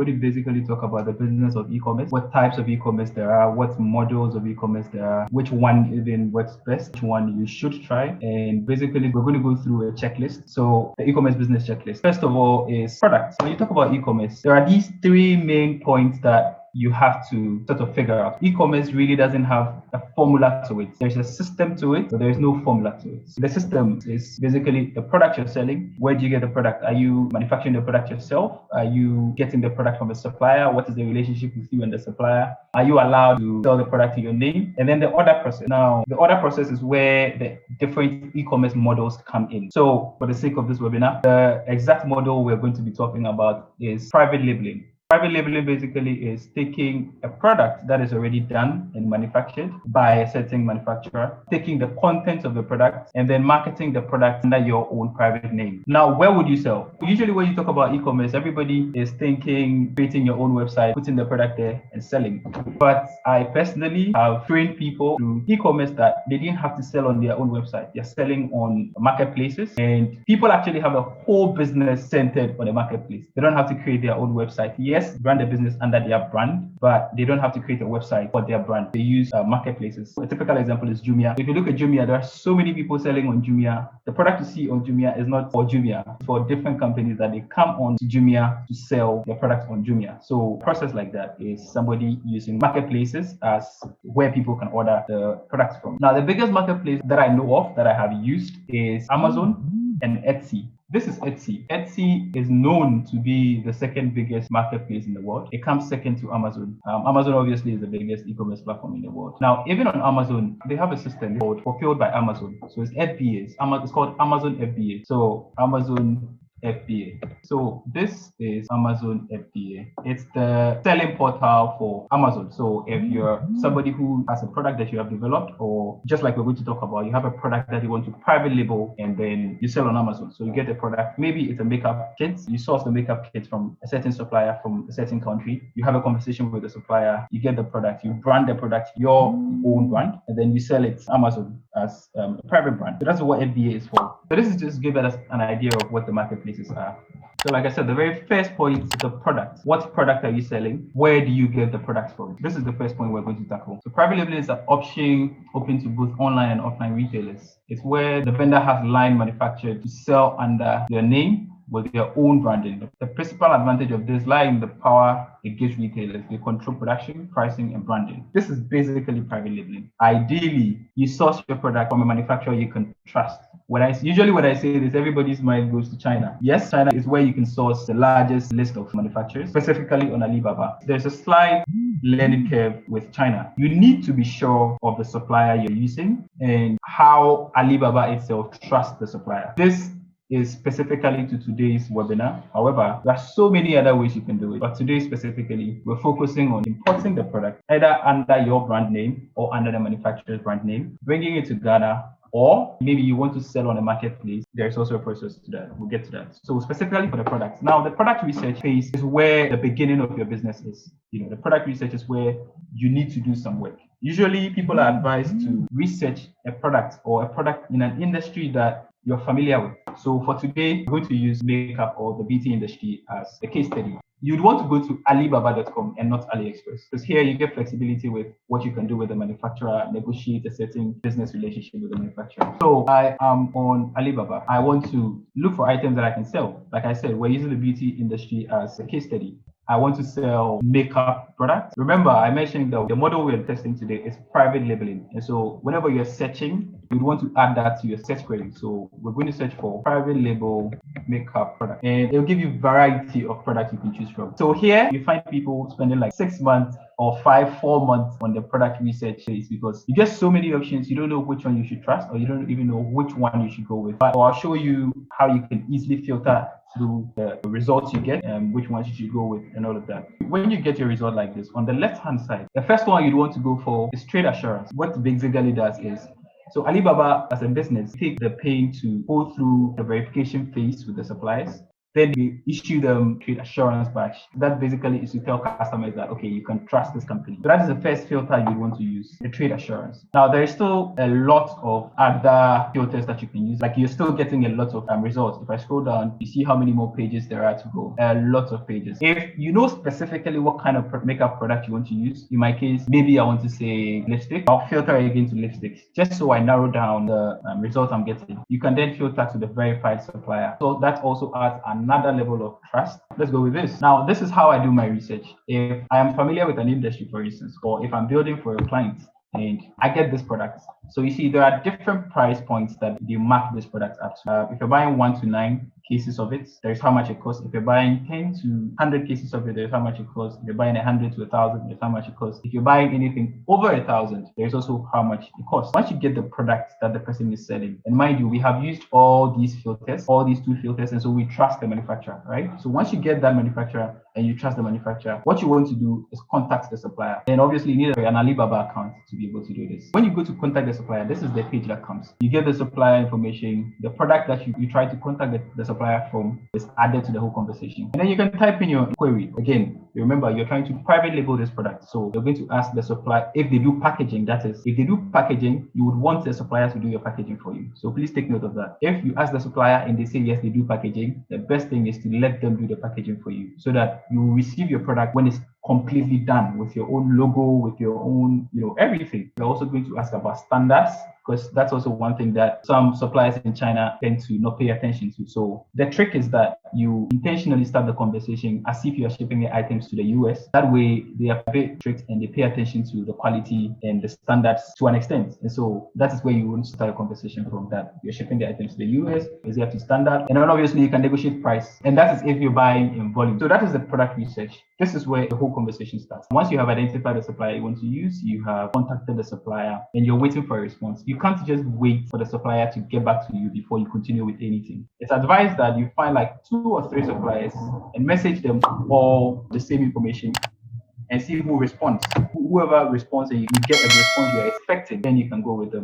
going to basically talk about the business of e-commerce, what types of e-commerce there are, what models of e-commerce there are, which one even works best, which one you should try. And basically, we're going to go through a checklist. So the e-commerce business checklist. First of all is products. When you talk about e-commerce, there are these three main points that you have to sort of figure out. E-commerce really doesn't have a formula to it. There's a system to it, but there is no formula to it. The system is basically the product you're selling. Where do you get the product? Are you manufacturing the product yourself? Are you getting the product from a supplier? What is the relationship with you and the supplier? Are you allowed to sell the product in your name? And then the order process. Now, the order process is where the different e-commerce models come in. So for the sake of this webinar, the exact model we're going to be talking about is private labeling. Private labeling basically is taking a product that is already done and manufactured by a certain manufacturer, taking the content of the product and then marketing the product under your own private name. Now, where would you sell? Usually when you talk about e-commerce, everybody is thinking creating your own website, putting the product there and selling. But I personally have trained people through e-commerce that they didn't have to sell on their own website. They're selling on marketplaces, and people actually have a whole business centered on a marketplace. They don't have to create their own website. Yes, brand a business under their brand, but they don't have to create a website for their brand. They use marketplaces. A typical example is Jumia. If you look at Jumia, there are so many people selling on Jumia. The product you see on Jumia is not for Jumia. It's for different companies that they come on to Jumia to sell their products on Jumia. So a process like that is somebody using marketplaces as where people can order the products from. Now, the biggest marketplace that I know of that I have used is Amazon and Etsy. This is Etsy. Etsy is known to be the second biggest marketplace in the world. It comes second to Amazon. Amazon obviously is the biggest e-commerce platform in the world. Now, even on Amazon, they have a system called Fulfilled by Amazon. So it's FBAs. It's called Amazon FBA. So Amazon FBA. So this is Amazon FBA. It's the selling portal for Amazon. So if you're somebody who has a product that you have developed, or just like we're going to talk about, you have a product that you want to private label and then you sell on Amazon. So you get a product, maybe it's a makeup kit. You source the makeup kit from a certain supplier from a certain country. You have a conversation with the supplier, you get the product, you brand the product, your own brand, and then you sell it to Amazon as a private brand. So that's what FBA is for. So this is just give us an idea of what the marketplaces are. So like I said, the very first point is the product. What product are you selling? Where do you get the products from? This is the first point we're going to tackle. So private labeling is an option open to both online and offline retailers. It's where the vendor has line manufactured to sell under their name with their own branding. The principal advantage of this lies in the power it gives retailers. They control production, pricing, and branding. This is basically private labeling. Ideally, you source your product from a manufacturer you can trust. Usually when I say this, everybody's mind goes to China. Yes, China is where you can source the largest list of manufacturers, specifically on Alibaba. There's a slight learning curve with China. You need to be sure of the supplier you're using and how Alibaba itself trusts the supplier. This is specifically to today's webinar. However, there are so many other ways you can do it. But today specifically, we're focusing on importing the product either under your brand name or under the manufacturer's brand name, bringing it to Ghana, or maybe you want to sell on a marketplace. There's also a process to that. We'll get to that. So specifically for the products. Now, the product research phase is where the beginning of your business is. The product research is where you need to do some work. Usually people are advised to research a product or a product in an industry that you're familiar with. So for today, we're going to use makeup or the beauty industry as a case study. You'd want to go to Alibaba.com and not AliExpress, because here you get flexibility with what you can do with the manufacturer, negotiate a certain business relationship with the manufacturer. So I am on Alibaba. I want to look for items that I can sell. Like I said, we're using the beauty industry as a case study. I want to sell makeup products. Remember, I mentioned that the model we're testing today is private labeling. And so whenever you're searching, you'd want to add that to your search query. So we're going to search for private label makeup product, and it'll give you a variety of products you can choose from. So here you find people spending like 6 months or 4 months on the product research phase, because you get so many options, you don't know which one you should trust, or you don't even know which one you should go with. But I'll show you how you can easily filter through the results you get and which ones you should go with and all of that. When you get your result like this, on the left-hand side, the first one you'd want to go for is trade assurance. What basically does is, so Alibaba as a business take the pain to go through the verification phase with the suppliers. Then we issue them trade assurance badge. That basically is to tell customers that, okay, you can trust this company. So that is the first filter you want to use, the trade assurance. Now, there is still a lot of other filters that you can use. Like, you're still getting a lot of results. If I scroll down, you see how many more pages there are to go. A lot of pages. If you know specifically what kind of makeup product you want to use, in my case, maybe I want to say lipstick. I'll filter again to lipsticks, just so I narrow down the results I'm getting. You can then filter to the verified supplier. So that also adds another level of trust. Let's go with this. Now, this is how I do my research. If I am familiar with an industry, for instance, or if I'm building for a client and I get this product. So you see, there are different price points that they mark this product up to. If you're buying 1 to 9 cases of it, there's how much it costs. If you're buying 10 to 100 cases of it, there's how much it costs. If you're buying 100 to 1,000, there's how much it costs. If you're buying anything over 1,000, there's also how much it costs. Once you get the product that the person is selling, and mind you, we have used all these filters, all these 2 filters, and so we trust the manufacturer, right? So once you get that manufacturer and you trust the manufacturer, what you want to do is contact the supplier. And obviously, you need an Alibaba account to be able to do this. When you go to contact the supplier, this is the page that comes. You get the supplier information, the product that you try to contact the supplier from is added to the whole conversation. And then you can type in your query. Again, remember, you're trying to private label this product. So you're going to ask the supplier if they do packaging. That is, if they do packaging, you would want the supplier to do your packaging for you. So please take note of that. If you ask the supplier and they say, yes, they do packaging, the best thing is to let them do the packaging for you so that you will receive your product when it's completely done with your own logo, with your own, everything. You're also going to ask about standards, because that's also one thing that some suppliers in China tend to not pay attention to. So the trick is that you intentionally start the conversation as if you are shipping the items to the US. That way they are a bit strict and they pay attention to the quality and the standards to an extent. And so that is where you want to start a conversation from, that you're shipping the items to the US, is it up to standard? And then obviously you can negotiate price. And that is if you're buying in volume. So that is the product research. This is where the whole conversation starts. Once you have identified the supplier you want to use, you have contacted the supplier and you're waiting for a response. You can't just wait for the supplier to get back to you before you continue with anything. It's advised that you find like 2 or 3 suppliers and message them all the same information and see who responds. Whoever responds and you get a response you're expecting, then you can go with them.